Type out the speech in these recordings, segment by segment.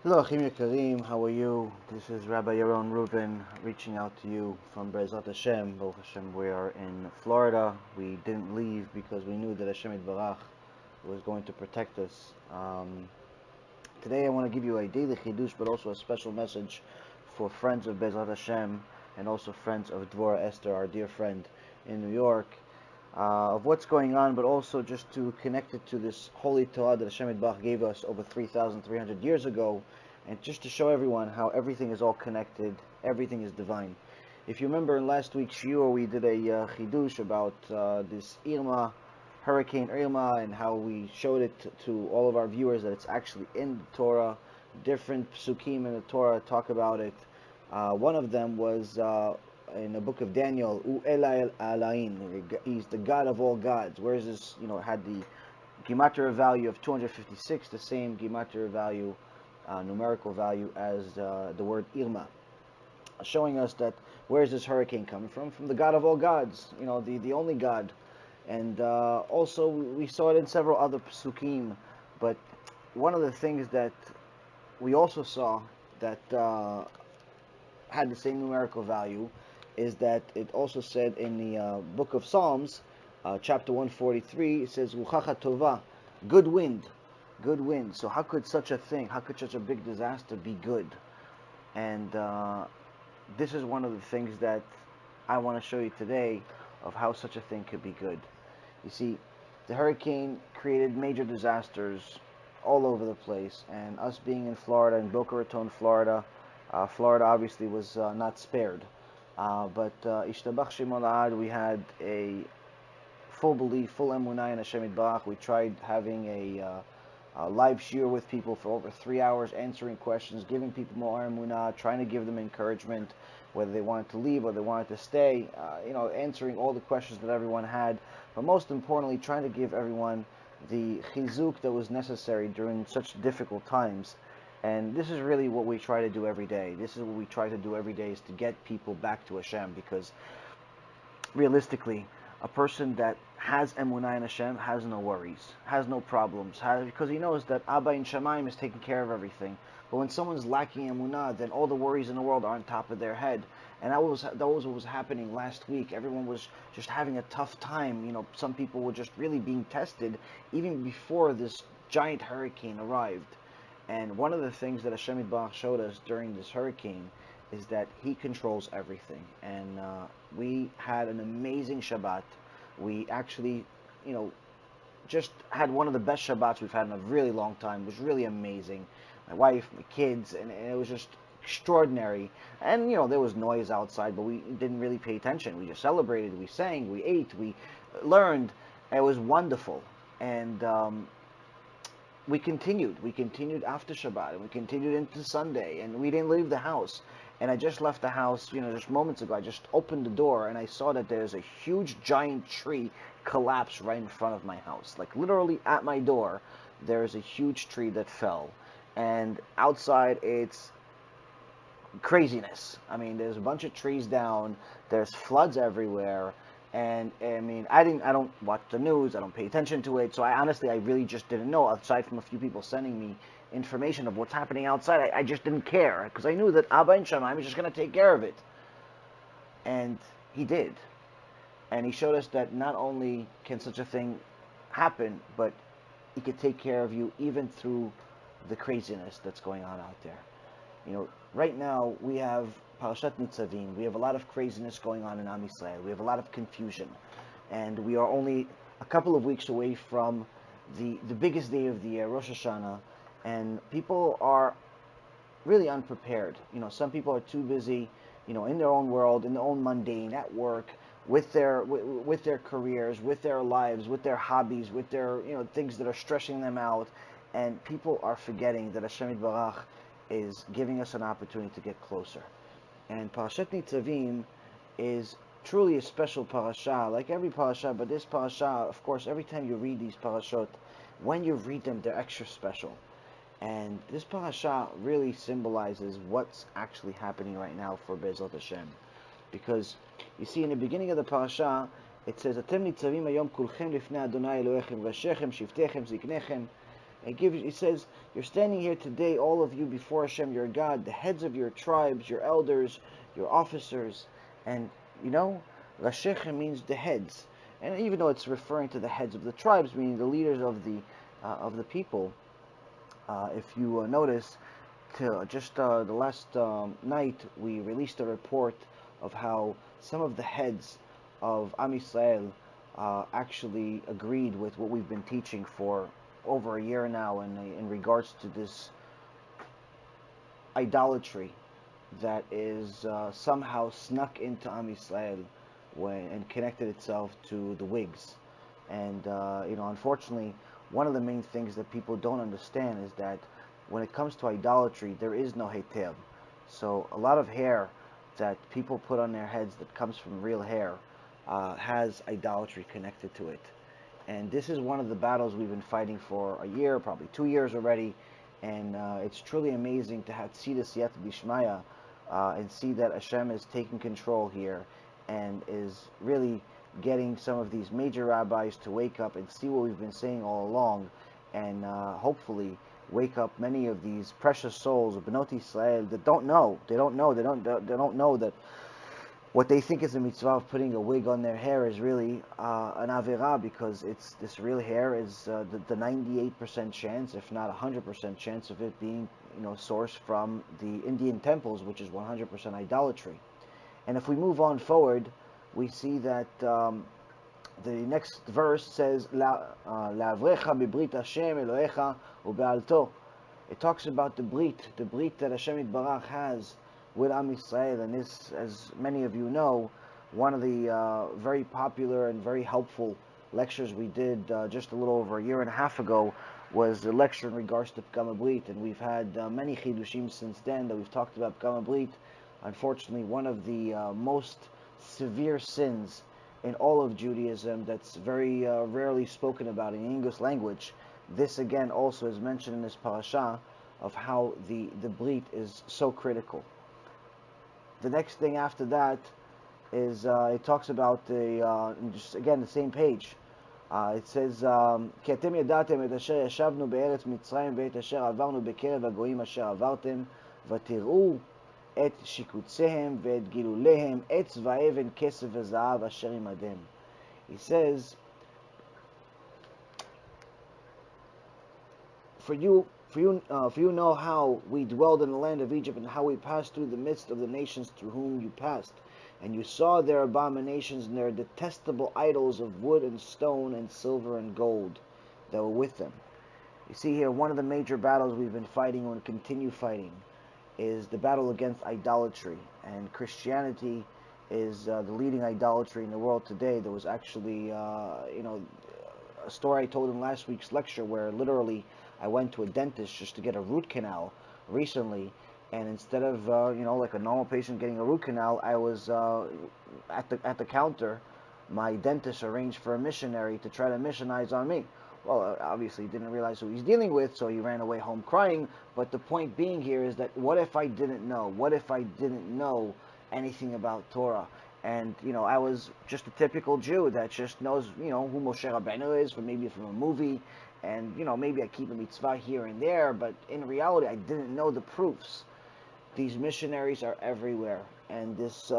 Hello, Achim Yekarim, how are you? This is Rabbi Yuron Ruven reaching out to you from BeEzrat HaShem. Baruch Hashem, we are in Florida. We didn't leave because we knew that Hashem Yitbarach was going to protect us. Today I want to give you a daily Chidush, but also a special message for friends of BeEzrat HaShem and also friends of Dvorah Esther, our dear friend in New York, of what's going on, but also just to connect it to this holy Torah that Hashem Yitbarach gave us over 3,300 years ago, and just to show everyone how everything is all connected, everything is divine. If you remember in last week's shiur, we did a chidush about this Hurricane Irma, and how we showed it to all of our viewers that it's actually in the Torah. Different psukim in the Torah talk about it. One of them was in the book of Daniel, U'elai Alain, he's the God of all gods. Whereas this, had the gematria value of 256, the same gematria value, numerical value as the word Irma, showing us that where is this hurricane coming from? From the God of all gods, the only God. And also we saw it in several other psukim, but one of the things that we also saw that had the same numerical value is that it also said in the book of Psalms, chapter 143, it says, Uchacha Tova, good wind, good wind. So how could such a thing, how could such a big disaster be good? And this is one of the things that I want to show you today of how such a thing could be good. You see, the hurricane created major disasters all over the place, and us being in Florida, in Boca Raton, Florida, Florida obviously was not spared. But Ishtabach Shemol Ad, we had a full belief, full emunah in Hashem Yitbarach. We tried having a live shiur with people for over 3 hours, answering questions, giving people more emunah, trying to give them encouragement, whether they wanted to leave or they wanted to stay, answering all the questions that everyone had, but most importantly, trying to give everyone the chizuk that was necessary during such difficult times. And this is really what we try to do every day. This is what we try to do every day, is to get people back to Hashem, because realistically, a person that has emunah in Hashem has no worries, has no problems, because he knows that Abba in Shamayim is taking care of everything. But when someone's lacking emunah, then all the worries in the world are on top of their head. And that was what was happening last week. Everyone was just having a tough time. Some people were just really being tested even before this giant hurricane arrived. And one of the things that Hashem Yitbarach showed us during this hurricane is that He controls everything. And we had an amazing Shabbat. We actually, just had one of the best Shabbats we've had in a really long time. It was really amazing. My wife, my kids, and it was just extraordinary. And, there was noise outside, but we didn't really pay attention. We just celebrated, we sang, we ate, we learned. It was wonderful. And we continued after Shabbat, and we continued into Sunday, and we didn't leave the house. And I just left the house, just moments ago. I just opened the door, and I saw that there's a huge, giant tree collapse right in front of my house. Like, literally at my door, there's a huge tree that fell. And outside, it's craziness. I mean, there's a bunch of trees down, there's floods everywhere. And I don't watch the news, I don't pay attention to it, so I really just didn't know, aside from a few people sending me information of what's happening outside. I just didn't care, because I knew that Abba in Shamayim was just going to take care of it. And He did. And He showed us that not only can such a thing happen, but He could take care of you even through the craziness that's going on out there. Right now we have Parashat Nitzavim. We have a lot of craziness going on in Am Yisrael. We have a lot of confusion. And we are only a couple of weeks away from the biggest day of the year, Rosh Hashanah. And people are really unprepared. Some people are too busy, in their own world, in their own mundane, at work, with their careers, with their lives, with their hobbies, with their, things that are stressing them out. And people are forgetting that Hashem Yitbarach is giving us an opportunity to get closer. And Parashat Nitzavim is truly a special parasha, like every parasha, but this parasha, of course, every time you read these parashot, when you read them, they're extra special. And this parasha really symbolizes what's actually happening right now for BeEzrat HaShem. Because, you see, in the beginning of the parasha, it says, Atem nitzavim hayom kulchem lifnei Adonai Elohechem, rashechem, shiftechem, ziknechem. It says, you're standing here today, all of you, before Hashem, your God, the heads of your tribes, your elders, your officers, and Rashechem means the heads. And even though it's referring to the heads of the tribes, meaning the leaders of the people, if you notice, just the last night we released a report of how some of the heads of Am Yisrael actually agreed with what we've been teaching for over a year now in regards to this idolatry that is somehow snuck into Am Yisrael and connected itself to the wigs. And unfortunately, one of the main things that people don't understand is that when it comes to idolatry, there is no heter. So a lot of hair that people put on their heads that comes from real hair has idolatry connected to it. And this is one of the battles we've been fighting for a year, probably 2 years already. And it's truly amazing to have see the siyata d'shmaya and see that Hashem is taking control here and is really getting some of these major rabbis to wake up and see what we've been saying all along, and hopefully wake up many of these precious souls of Benot Yisrael that don't know that what they think is a mitzvah of putting a wig on their hair is really an avirah, because it's this real hair is the 98% chance, if not 100% chance, of it being sourced from the Indian temples, which is 100% idolatry. And if we move on forward, we see that the next verse says, "La'avrecha bebrit Hashem Elohecha ube'alto." It talks about the brit that Hashem Yitbarach has with Am Yisrael, and this, as many of you know, one of the very popular and very helpful lectures we did just a little over a year and a half ago was a lecture in regards to Pgam Brit, and we've had many Chidushim since then that we've talked about Pgam Brit. Unfortunately, one of the most severe sins in all of Judaism that's very rarely spoken about in the English language. This again also is mentioned in this parasha of how the Brit is so critical. The next thing after that is it talks about just again the same page. It says, "כי אתם ידעתם את אשר ישבנו בארץ מצרים ואת אשר עברנו בקרב הגויים אשר עברתם, ותראו את שיקוציהם ואת גילוליהם, עץ ואבן, כסף וזהב אשר עמדם." He says, For you know how we dwelled in the land of Egypt, and how we passed through the midst of the nations through whom you passed. And you saw their abominations and their detestable idols of wood and stone and silver and gold that were with them. You see here, one of the major battles we've been fighting and continue fighting is the battle against idolatry. And Christianity is the leading idolatry in the world today. There was actually, a story I told in last week's lecture where literally I went to a dentist just to get a root canal recently, and instead of like a normal patient getting a root canal, I was at the counter. My dentist arranged for a missionary to try to missionize on me. Well, obviously he didn't realize who he's dealing with, so he ran away home crying. But the point being here is that what if I didn't know? What if I didn't know anything about Torah? And I was just a typical Jew that just knows who Moshe Rabbeinu is, maybe from a movie. And, maybe I keep a mitzvah here and there, but in reality, I didn't know the proofs. These missionaries are everywhere. And this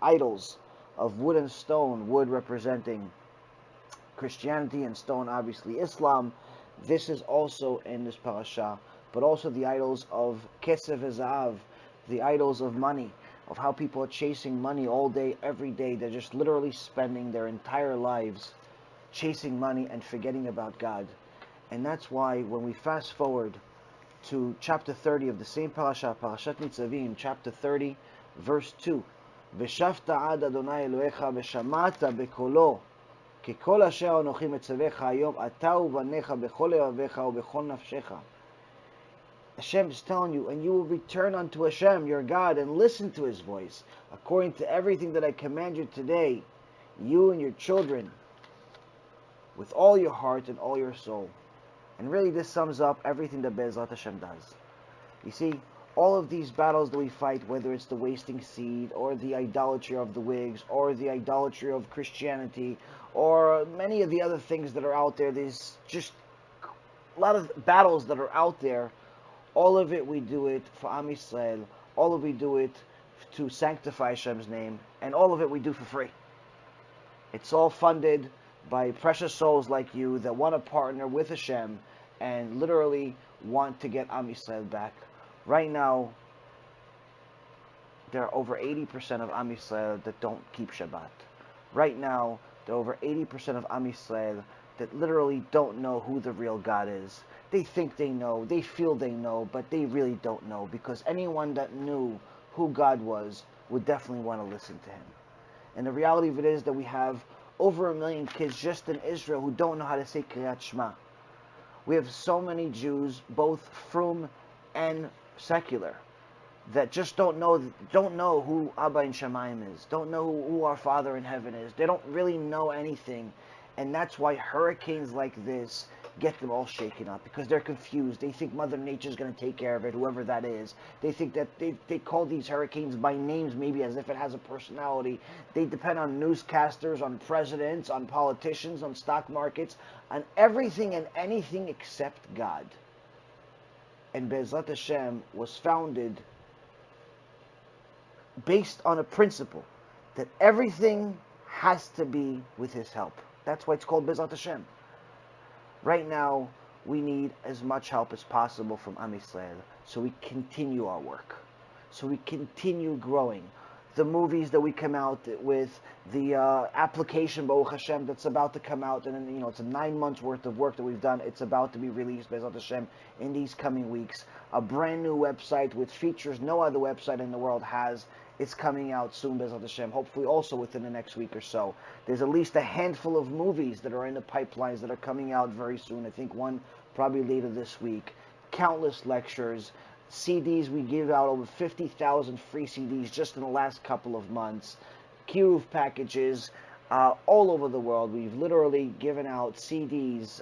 idols of wood and stone, wood representing Christianity and stone, obviously, Islam. This is also in this parasha. But also the idols of kesef v'zahav, the idols of money, of how people are chasing money all day, every day. They're just literally spending their entire lives chasing money and forgetting about God. And that's why when we fast forward to chapter 30 of the same parasha, Parashat Nitzavim, chapter 30, verse 2, "V'shavta ad Adonai Elohecha v'shamata b'kolo, ki kol asher anochi metzavecha hayom ata uvanecha b'chol levavecha u'b'chol nafshecha." Hashem is telling you, and you will return unto Hashem, your God, and listen to His voice, according to everything that I command you today, you and your children, with all your heart and all your soul. And really this sums up everything that BeEzrat HaShem does. You see, all of these battles that we fight, whether it's the wasting seed, or the idolatry of the wigs, or the idolatry of Christianity, or many of the other things that are out there, there's just battles that are out there. All of it, we do it for Am Yisrael. All of it, we do it to sanctify Hashem's name, and all of it we do for free. It's all funded by precious souls like you that want to partner with Hashem and literally want to get Am Yisrael back. Right now, there are over 80% of Am Yisrael that don't keep Shabbat. Right now, there are over 80% of Am Yisrael that literally don't know who the real God is. They think they know, they feel they know, but they really don't know, because anyone that knew who God was would definitely want to listen to him. And the reality of it is that we have over 1 million kids just in Israel who don't know how to say Kriyat Shema. We have so many Jews, both frum and secular, that just don't know who Abba in Shamayim is, don't know who our Father in heaven is. They don't really know anything. And that's why hurricanes like this get them all shaken up, because they're confused. They think Mother Nature is going to take care of it, whoever that is. They think that they call these hurricanes by names, maybe as if it has a personality. They depend on newscasters, on presidents, on politicians, on stock markets, on everything and anything except God. And BeEzrat HaShem was founded based on a principle that everything has to be with His help. That's why it's called BeEzrat HaShem. Right now, we need as much help as possible from Am Yisrael, so we continue our work, so we continue growing. The movies that we come out with, the application, Baruch Hashem, that's about to come out, and then, it's a 9 months worth of work that we've done. It's about to be released, BeEzrat HaShem, in these coming weeks. A brand new website with features no other website in the world has. It's coming out soon, BeEzrat HaShem, hopefully also within the next week or so. There's at least a handful of movies that are in the pipelines that are coming out very soon. I think one probably later this week. Countless lectures, CDs. We give out over 50,000 free CDs just in the last couple of months. Kiruv packages all over the world. We've literally given out CDs,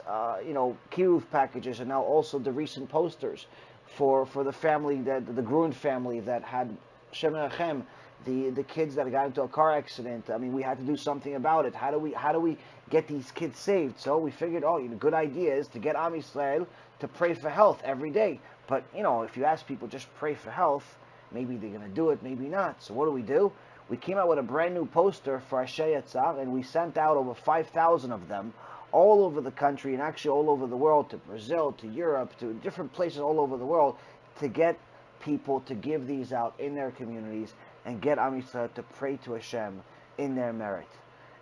Kiruv packages, and now also the recent posters for the family, the Ruven family that had Shem Erachem, the kids that got into a car accident. I mean, we had to do something about it. How do we get these kids saved? So we figured, good idea is to get Am Yisrael to pray for health every day. But, if you ask people just pray for health, maybe they're going to do it, maybe not. So what do? We came out with a brand new poster for Asher Yatzar, and we sent out over 5,000 of them all over the country, and actually all over the world, to Brazil, to Europe, to different places all over the world, to get people to give these out in their communities and get Am Yisrael to pray to Hashem in their merit.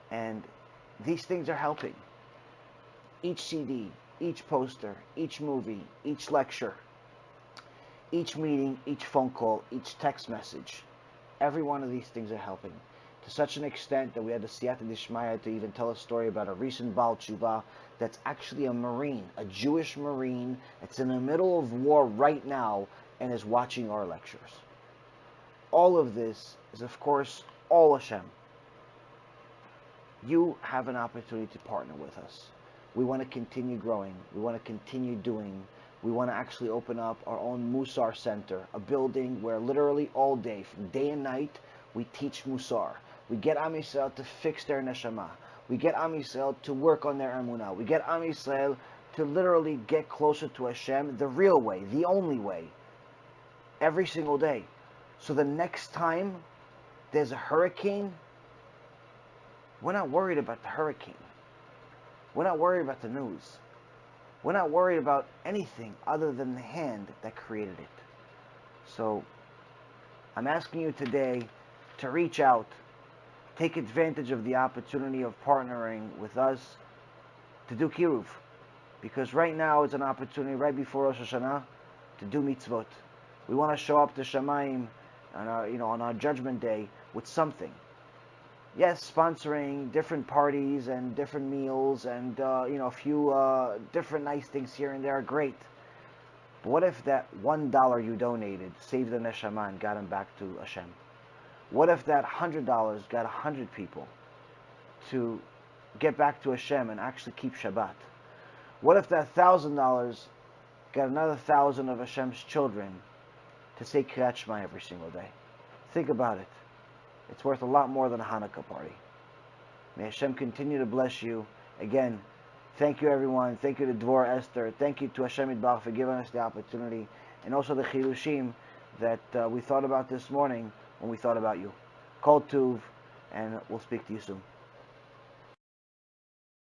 And these things are helping. Each CD, each poster, each movie, each lecture, each meeting, each phone call, each text message, every one of these things are helping. To such an extent that we had the Siyata Dishmaya to even tell a story about a recent Baal Teshuva that's actually a Marine, a Jewish Marine that's in the middle of war right now and is watching our lectures. All of this is, of course, all Hashem. You have an opportunity to partner with us. We want to continue growing. We want to continue doing. We want to actually open up our own Musar Center, a building where literally all day, from day and night, we teach Musar. We get Am Yisrael to fix their neshama. We get Am Yisrael to work on their emunah. We get Am Yisrael to literally get closer to Hashem the real way, the only way, every single day. So the next time there's a hurricane, we're not worried about the hurricane. We're not worried about the news. We're not worried about anything other than the hand that created it. So I'm asking you today to reach out, take advantage of the opportunity of partnering with us to do Kiruv. Because right now is an opportunity, right before Rosh Hashanah, to do mitzvot. We want to show up to Shamayim on our judgment day with something. Yes, sponsoring different parties and different meals and a few different nice things here and there are great. But what if that $1 you donated saved the neshama and got him back to Hashem? What if that $100 got 100 people to get back to Hashem and actually keep Shabbat? What if that $1,000 got another 1,000 of Hashem's children to say Kriyat Shema every single day? Think about it. It's worth a lot more than a Hanukkah party. May Hashem continue to bless you. Again, Thank you, everyone. Thank you to Dvor Esther. Thank you to Hashem Yitbarach for giving us the opportunity, and also the Chidushim that we thought about this morning when we thought about you. Kol Tuv, and we'll speak to you soon.